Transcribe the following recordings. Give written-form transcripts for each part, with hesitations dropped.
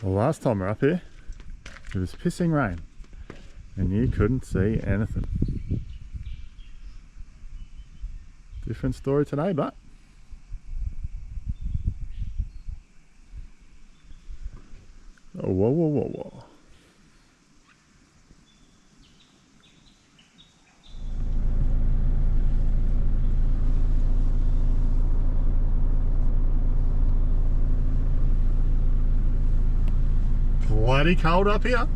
Well, last time we were up here, it was pissing rain and you couldn't see anything. Different story today, but oh, whoa, whoa, whoa, whoa. Bloody cold up here.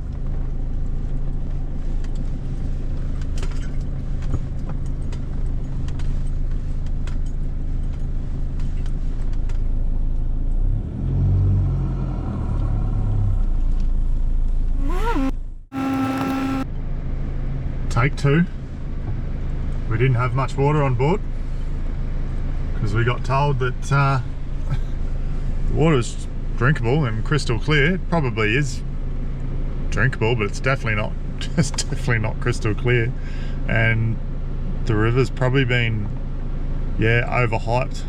Take two. We didn't have much water on board because we got told that the water was drinkable and crystal clear. It probably is drinkable, but it's definitely not. It's definitely not crystal clear, and the river's probably been, yeah, overhyped.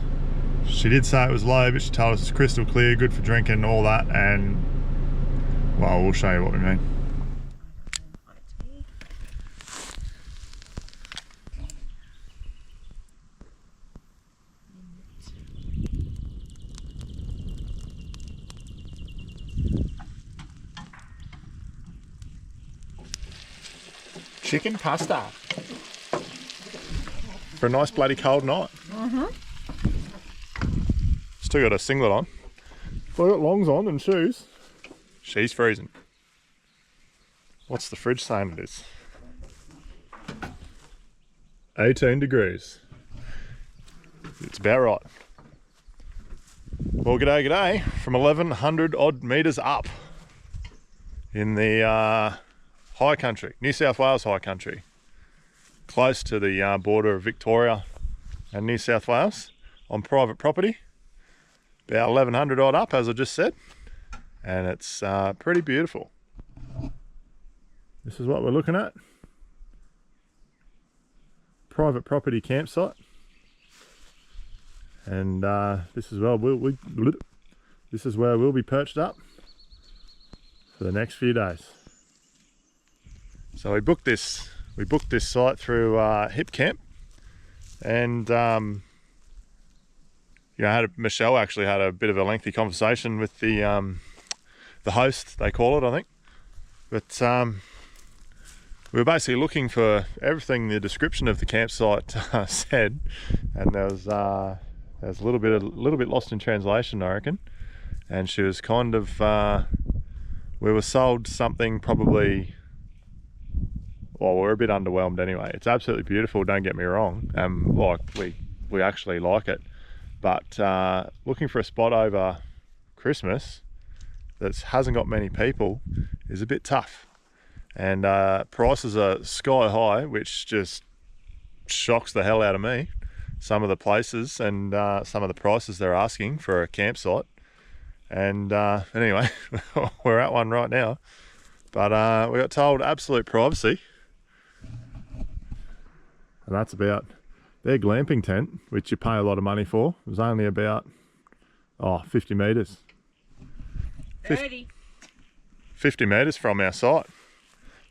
She did say it was low, but she told us it's crystal clear, good for drinking, all that, and well, we'll show you what we mean. Chicken pasta for a nice bloody cold night. Still got a singlet on. If I got longs on and shoes, she's freezing. What's the fridge saying it is? 18 degrees. It's about right. Well, g'day, g'day from 1100 odd metres up in the high country, New South Wales high country, close to the border of Victoria and New South Wales, on private property, about 1100 odd up, as I just said, and it's pretty beautiful. This is what we're looking at. Private property campsite, and this is where we'll be perched up for the next few days. So we booked this site through Hipcamp, and you know, Michelle actually had a bit of a lengthy conversation with the host, they call it, I think. But we were basically looking for everything the description of the campsite said, and there was a little bit lost in translation, I reckon. And she was kind of we were sold something probably. Well, we're a bit underwhelmed anyway. It's absolutely beautiful, don't get me wrong. Like we actually like it, but looking for a spot over Christmas that hasn't got many people is a bit tough, and prices are sky high, which just shocks the hell out of me. Some of the places and some of the prices they're asking for a campsite, and anyway, we're at one right now, but we got told absolute privacy. And that's about their glamping tent, which you pay a lot of money for. It was only about 50 metres. 50 metres from our site.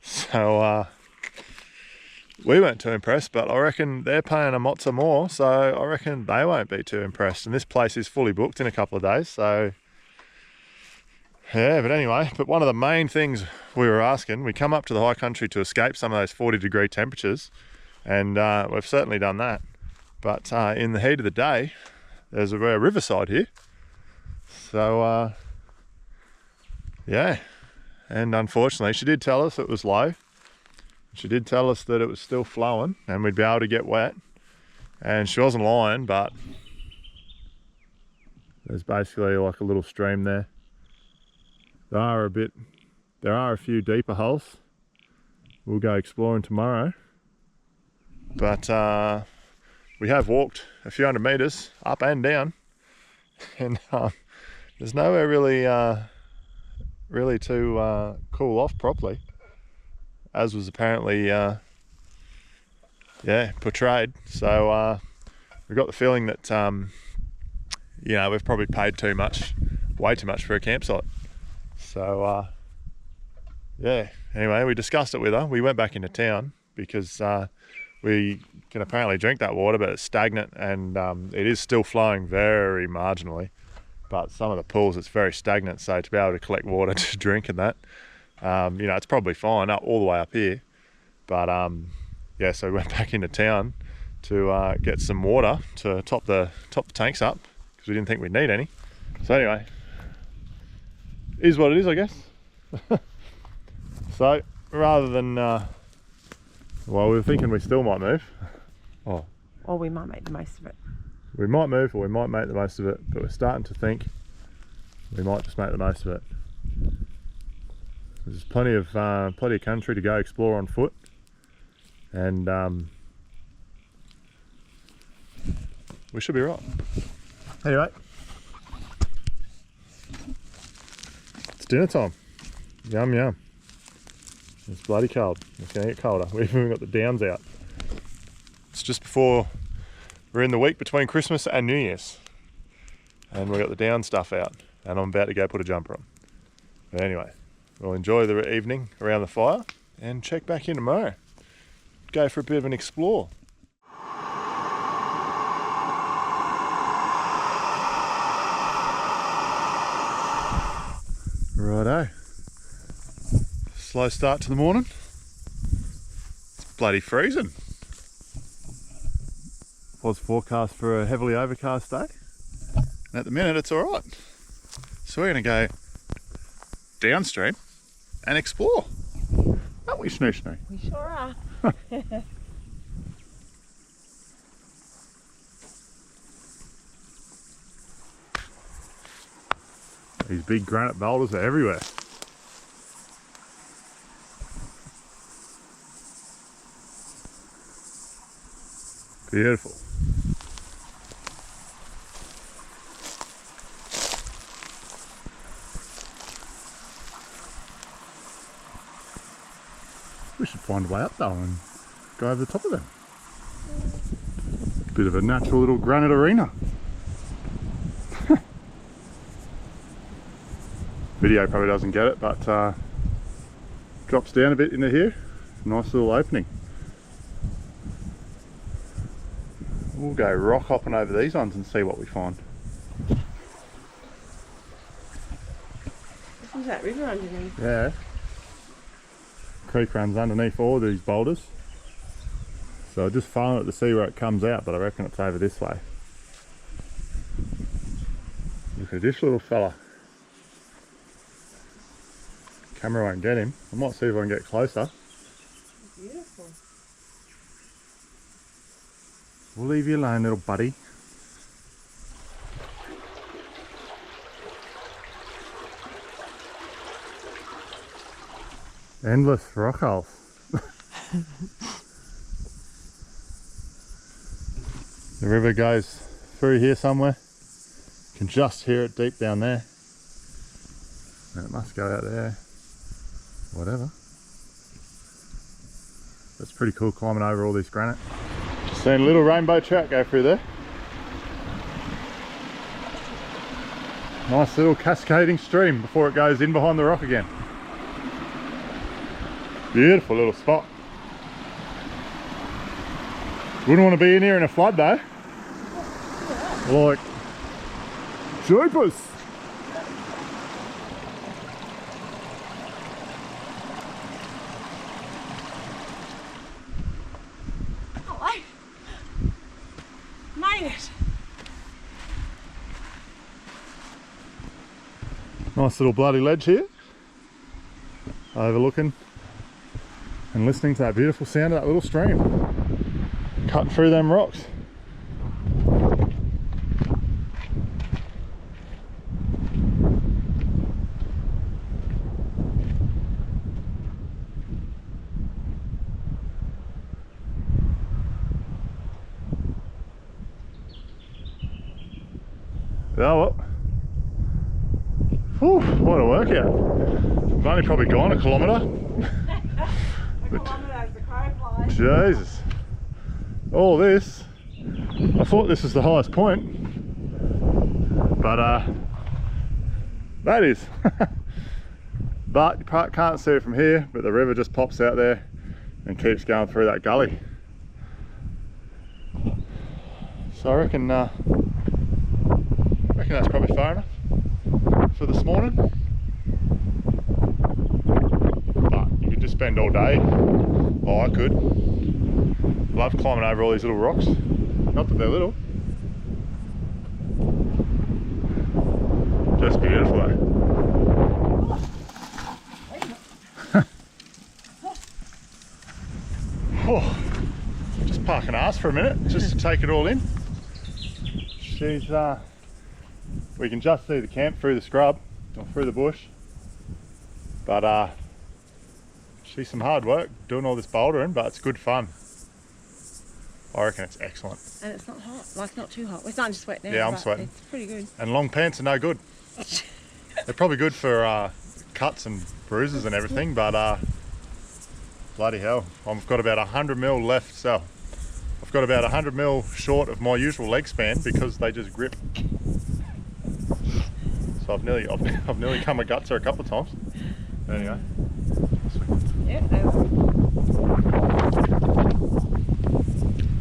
So we weren't too impressed, but I reckon they're paying a mozza more, so I reckon they won't be too impressed. And this place is fully booked in a couple of days, so yeah. But anyway, one of the main things we were asking, we come up to the high country to escape some of those 40-degree temperatures, and we've certainly done that. But in the heat of the day, there's a riverside here, so yeah. And unfortunately, she did tell us it was low. She did tell us that it was still flowing and we'd be able to get wet, and she wasn't lying, but there's basically like a little stream there. There are a few deeper holes. We'll go exploring tomorrow. But we have walked a few hundred metres up and down, and there's nowhere really to cool off properly, as was apparently portrayed. So we got the feeling that you know, we've probably paid way too much for a campsite. So yeah, anyway, we discussed it with her. We went back into town because we can apparently drink that water, but it's stagnant, and it is still flowing very marginally. But some of the pools, it's very stagnant, so to be able to collect water to drink and that, you know, it's probably fine up all the way up here. But yeah, so we went back into town to get some water to top the tanks up, because we didn't think we'd need any. So anyway, is what it is, I guess. So rather than well, we were thinking we still might move. Or we might make the most of it. We might move, or we might make the most of it, but we're starting to think we might just make the most of it. There's plenty of country to go explore on foot, and we should be right. Anyway, it's dinner time. Yum yum. It's bloody cold. It's going to get colder. We've even got the downs out. It's just before we're in the week between Christmas and New Year's, and we've got the down stuff out, and I'm about to go put a jumper on. But anyway, we'll enjoy the evening around the fire and check back in tomorrow. Go for a bit of an explore. Righto. Slow start to the morning. It's bloody freezing. Was forecast for a heavily overcast day, and at the minute it's all right. So we're going to go downstream and explore, aren't we, Snoo Snoo? We sure are. These big granite boulders are everywhere. Beautiful. We should find a way up though and go over the top of them. Bit of a natural little granite arena. Video probably doesn't get it, but drops down a bit into here. Nice little opening. We'll go rock hopping over these ones and see what we find. Isn't that river underneath? Yeah. Creek runs underneath all these boulders. So I just following it to see where it comes out, but I reckon it's over this way. Look at this little fella. Camera won't get him. I might see if I can get closer. Beautiful. We'll leave you alone, little buddy. Endless rock holes. The river goes through here somewhere. You can just hear it deep down there. And it must go out there. Whatever. That's pretty cool, climbing over all this granite. Just seen a little rainbow trout go through there. Nice little cascading stream before it goes in behind the rock again. Beautiful little spot. Wouldn't want to be in here in a flood though. Like, jeepers! Nice little bloody ledge here, overlooking and listening to that beautiful sound of that little stream cutting through them rocks. Oh well. Whew, what a workout. I've only probably gone a kilometre. A kilometre as the crow flies. Jesus. All this, I thought this was the highest point, but that is. but you can't see it from here, but the river just pops out there and keeps going through that gully. So I reckon that's probably far enough for this morning. But you could just spend all day, well, I could. Love climbing over all these little rocks. Not that they're little. Just beautiful though. Oh, just park an ass for a minute, just to take it all in. We can just see the camp through the scrub, or through the bush. But she's some hard work doing all this bouldering, but it's good fun. I reckon it's excellent. And it's not hot, like not too hot. It's not just sweat now. Yeah, I'm sweating. It's pretty good. And long pants are no good. They're probably good for cuts and bruises and everything, but bloody hell. I've got about 100 mil left, so I've got about 100 mil short of my usual leg span because they just grip. So I've nearly come a gutser a couple of times. Anyway. Yeah,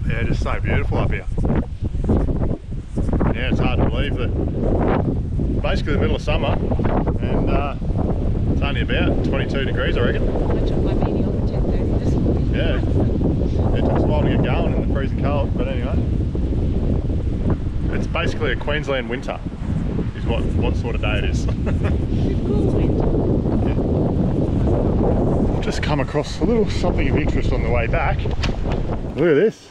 yeah, just so beautiful up here. Yeah, it's hard to believe that basically the middle of summer and it's only about 22 degrees, I reckon. I took my beanie off at 10:30 this morning. Yeah, it took us a while to get going in the freezing cold, but anyway. It's basically a Queensland winter, is what sort of day it is. Cool wind. I've just come across a little something of interest on the way back. Look at this.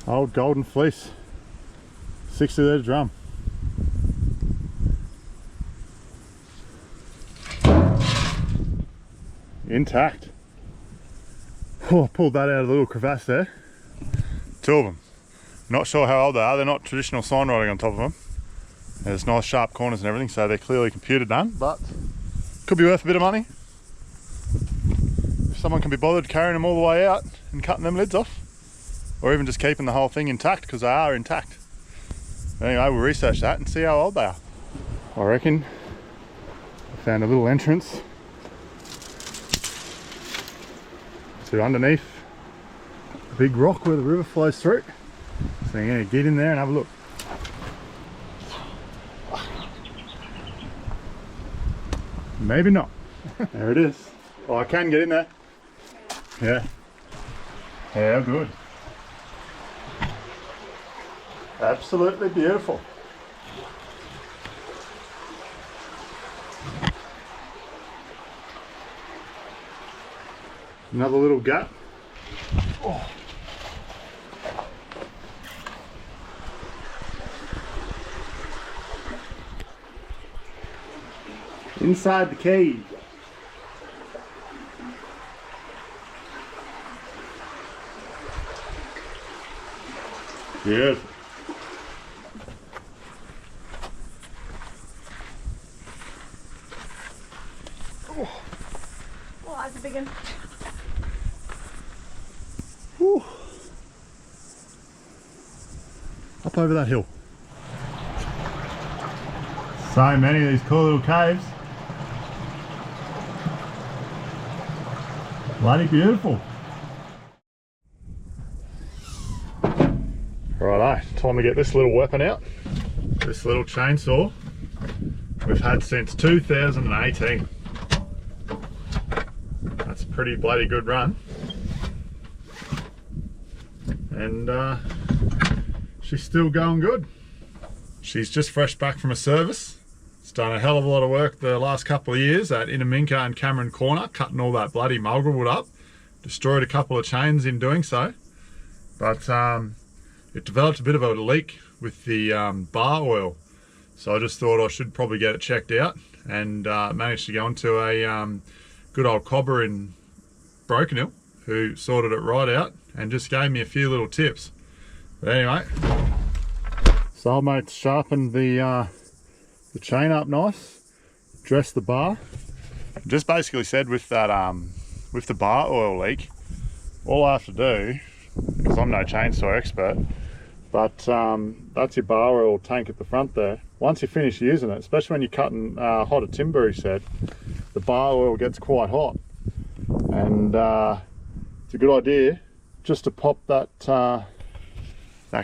Old golden fleece, 60 litre drum. Intact. Oh, I pulled that out of the little crevasse there. Two of them. Not sure how old they are. They're not traditional sign writing on top of them. There's nice sharp corners and everything, so they're clearly computer done, but could be worth a bit of money. If someone can be bothered carrying them all the way out and cutting them lids off. Or even just keeping the whole thing intact, because they are intact. Anyway, we'll research that and see how old they are. I reckon I found a little entrance to underneath a big rock where the river flows through. So I'm going to get in there and have a look. Maybe not. There it is. Oh, I can get in there. Yeah. Yeah, good. Absolutely beautiful. Another little gap. Oh. Inside the cave. Yes. Oh, that's a big one. Whew. Up over that hill. So many of these cool little caves. Bloody beautiful. Righto, time to get this little weapon out. This little chainsaw we've had since 2018. That's a pretty bloody good run. And she's still going good. She's just fresh back from a service. It's done a hell of a lot of work the last couple of years at Nimmitabel and Cameron Corner, cutting all that bloody mulga wood up. Destroyed a couple of chains in doing so. But it developed a bit of a leak with the bar oil. So I just thought I should probably get it checked out, and managed to go into a good old cobber in Broken Hill who sorted it right out and just gave me a few little tips. But anyway, so old mate sharpened the chain up nice, dressed the bar. Just basically said with that with the bar oil leak, all I have to do, because I'm no chainsaw expert, But that's your bar oil tank at the front there. Once you finish using it, especially when you're cutting hotter timber, he said, the bar oil gets quite hot. And it's a good idea just to pop that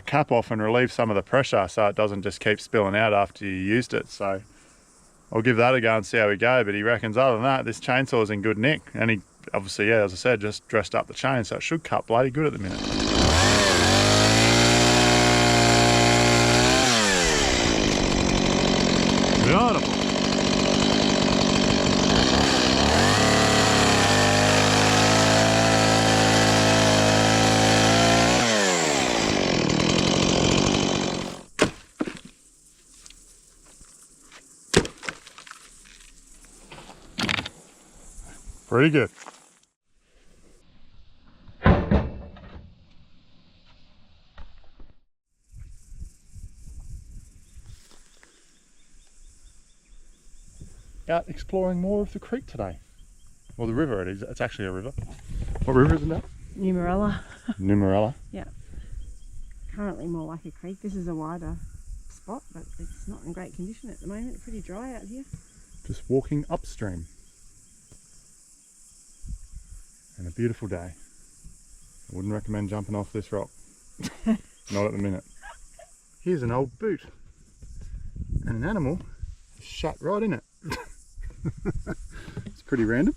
cap off and relieve some of the pressure so it doesn't just keep spilling out after you used it. So I'll give that a go and see how we go. But he reckons other than that, this chainsaw is in good nick. And he obviously, yeah, as I said, just dressed up the chain, so it should cut bloody good at the minute. Beautiful. Pretty good. Out exploring more of the creek today. Well, the river it is. It's actually a river. What river is it now? Nimmitabel. Nimmitabel. Yeah. Currently more like a creek. This is a wider spot, but it's not in great condition at the moment. Pretty dry out here. Just walking upstream. And a beautiful day. I wouldn't recommend jumping off this rock. Not at the minute. Here's an old boot. And an animal is shut right in it. It's pretty random.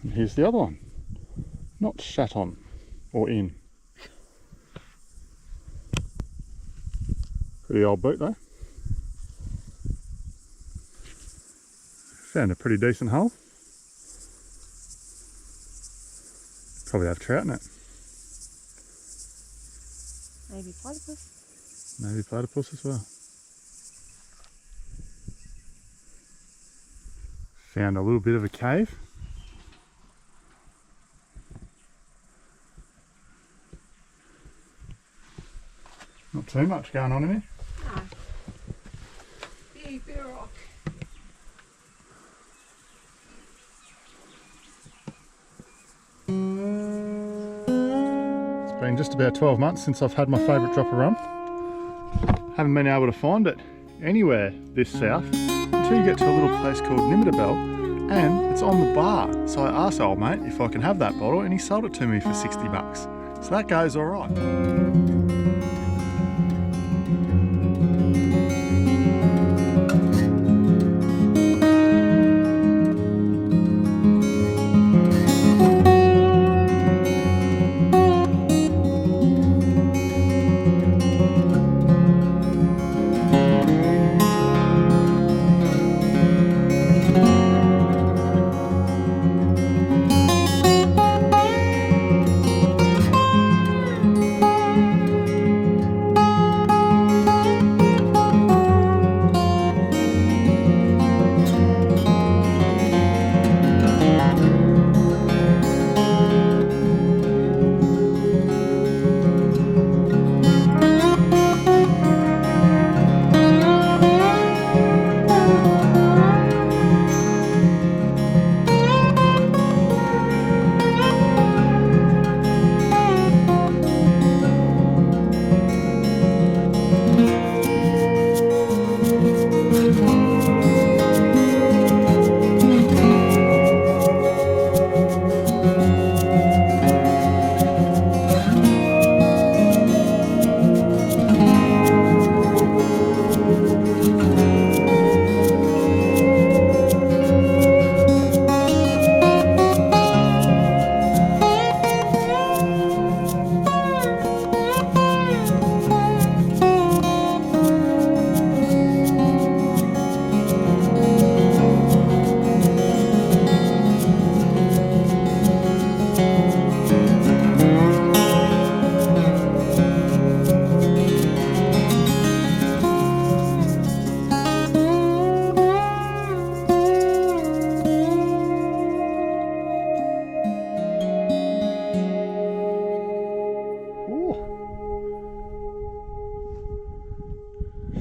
And here's the other one. Not shat on or in. Pretty old boot though. Found a pretty decent hole. Probably have trout in it. Maybe platypus. Maybe platypus as well. Found a little bit of a cave. Not too much going on in here. No. Big rock. It's been just about 12 months since I've had my favourite dropper run. Haven't been able to find it anywhere this south until you get to a little place called Nimmitabel, and it's on the bar. So I asked old mate if I can have that bottle, and he sold it to me for 60 bucks. So that goes all right.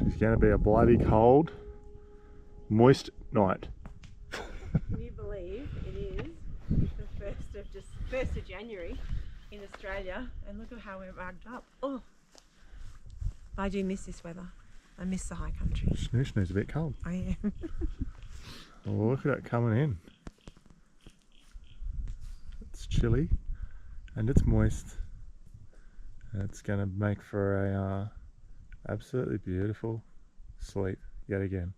It's going to be a bloody cold, moist night. Can you believe it is the 1st of January in Australia, and look at how we're rugged up. Oh, I do miss this weather. I miss the high country. Snoo's a bit cold. I am. Oh, look at that coming in. It's chilly and it's moist. And it's going to make for a absolutely beautiful sleep yet again.